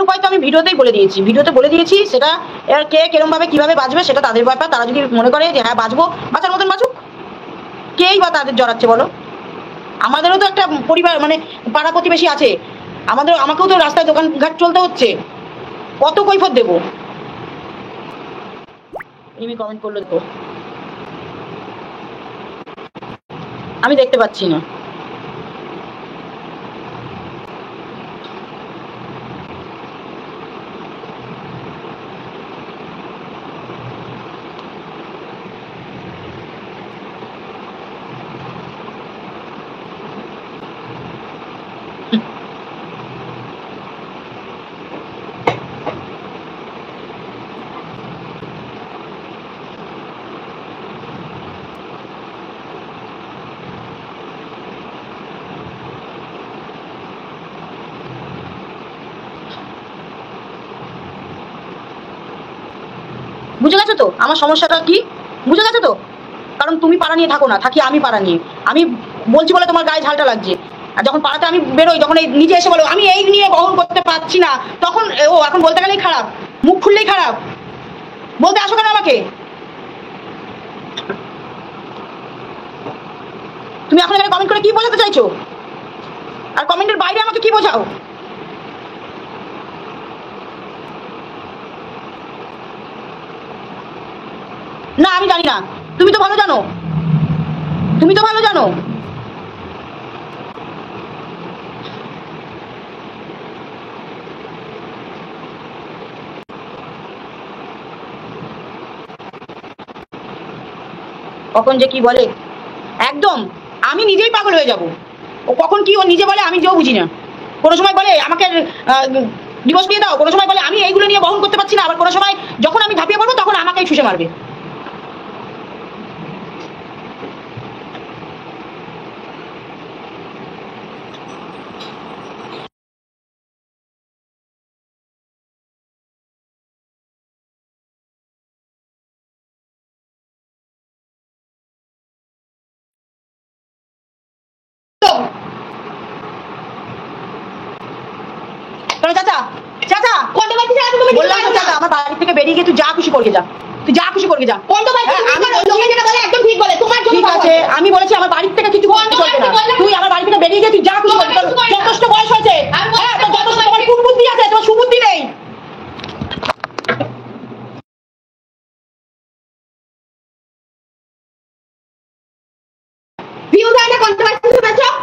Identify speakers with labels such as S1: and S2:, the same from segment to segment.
S1: উপায় তো আমি ভিডিওতেই বলে দিয়েছি, সেটা এর কে কিরম ভাবে কিভাবে বাঁচবে সেটা তাদের ব্যাপার। তারা যদি মনে করে যে হ্যাঁ বাঁচবো, বাঁচার মতন বাঁচুক, কেই বা তাদের জড়াচ্ছে বলো? আমাদেরও তো একটা পরিবার মানে পাড়া প্রতিবেশী আছে, আমাকেও তো রাস্তায় দোকান ঘাট চলতে হচ্ছে, কত কৈফত দেবো? এমনি কমেন্ট করলো তো, আমি দেখতে পাচ্ছি না। বুঝে গেছো তো আমার সমস্যাটা কি? বুঝে গেছো তো? কারণ তুমি পাড়া নিয়ে থাকো না, থাকি আমি পাড়া নিয়ে। আমি বলছি বলে তোমার গায়ে ঝালটা লাগছে। আর যখন পাড়াতে আমি বেরোই, যখন এই নিজে এসে বলো আমি এই নিয়ে বহন করতে পারছি না, তখন ও এখন বলতে গেলেই খারাপ, মুখ খুললেই খারাপ। বলতে আসো কেন আমাকে? তুমি এখন এখানে কমেন্ট করে কি বোঝাতে চাইছো? আর কমেন্টের বাইরে আমাকে কি বোঝাও? না আমি জানি না, তুমি তো ভালো জানো, তুমি তো ভালো জানো। কখন যে কি বলে একদম, আমি নিজেই পাগল হয়ে যাব। ও কখন কি ও নিজে বলে আমি যেও বুঝি না। কোনো সময় বলে আমাকে ডিভোর্স দিয়ে দাও, কোনো সময় বলে আমি এইগুলো নিয়ে বহন করতে পারছি না, আবার কোনো সময় যখন আমি ঝাঁপিয়ে পড়বো তখন আমাকেই ছুঁষে মারবে। চাচা চাচা বললাম তো চাচা, আমার বাড়ি থেকে বেরিয়ে গিয়ে তুই যা খুশি করবে যা, তুই যা খুশি করবে যা।
S2: একদম ঠিক বলে, তোমার জন্য
S1: ঠিক আছে, আমি বলেছি আমার বাড়ির থেকে কিছু করতে চলবে না। তুই আমার বাড়ি থেকে বেরিয়ে গিয়ে তুই যা খুশি করবি, তোর যথেষ্ট বয়স হয়েছে। হ্যাঁ, তোর যথেষ্ট, তোমার কুবুদ্ধি আছে, তোমার সুবুদ্ধি নেই।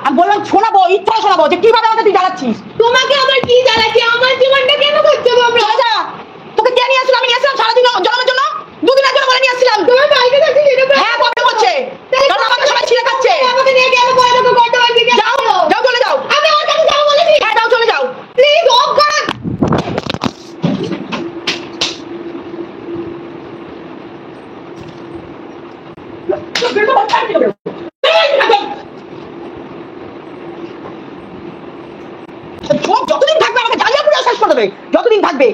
S1: আমি বললাম শোনাবো, ইচ্ছা শোনাবো যে কিভাবে আমাকে তুই জ্বালাচ্ছিস।
S2: তোমাকে আমার কি জ্বালাচ্ছি? আমার জীবনটা কেন করতে হবে?
S1: চাচা তোকে কে নিয়ে আসলাম? আমি নিয়ে আসলাম সারাদিন জন্মের জন্য, দুদিনের জন্য বলে নিয়ে আসছিলাম।
S2: তোমার বাড়িতে যাচ্ছি সেটা
S1: হ্যাঁ কবে করছে, কারণ আমাকে সবাই ছিঁড়ে খাচ্ছে।
S2: আমাকে নিয়ে গেলে বলে দেবো করতে পারবি না।
S1: যাও যাও চলে যাও।
S2: আমি ওর কাছে যাবো বলেছি।
S1: হ্যাঁ যাও চলে যাও
S2: প্লিজ অফ করো।
S1: যতদিন থাকবে আমাকে জ্বালিয়ে পুরো শেষ করে দেবে, যতদিন থাকবে।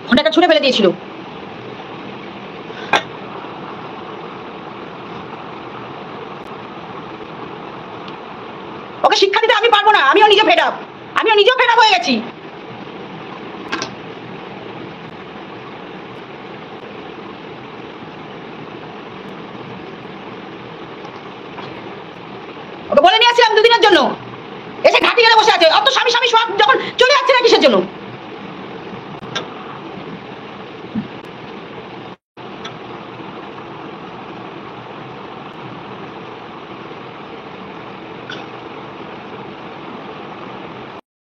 S1: ফোনটা ছুঁড়ে ফেলে দিয়েছিল। ওকে শিক্ষা দিতে আমি পারবো না, আমিও নিজে ফেড আপ, হয়ে গেছি। ওকে বলে নিয়ে আসছিলাম দুদিনের জন্য, এসে ঘাটি গেলে বসে আছে। অত স্বামী স্বামী সব যখন চলে যাচ্ছে না কিসের জন্য?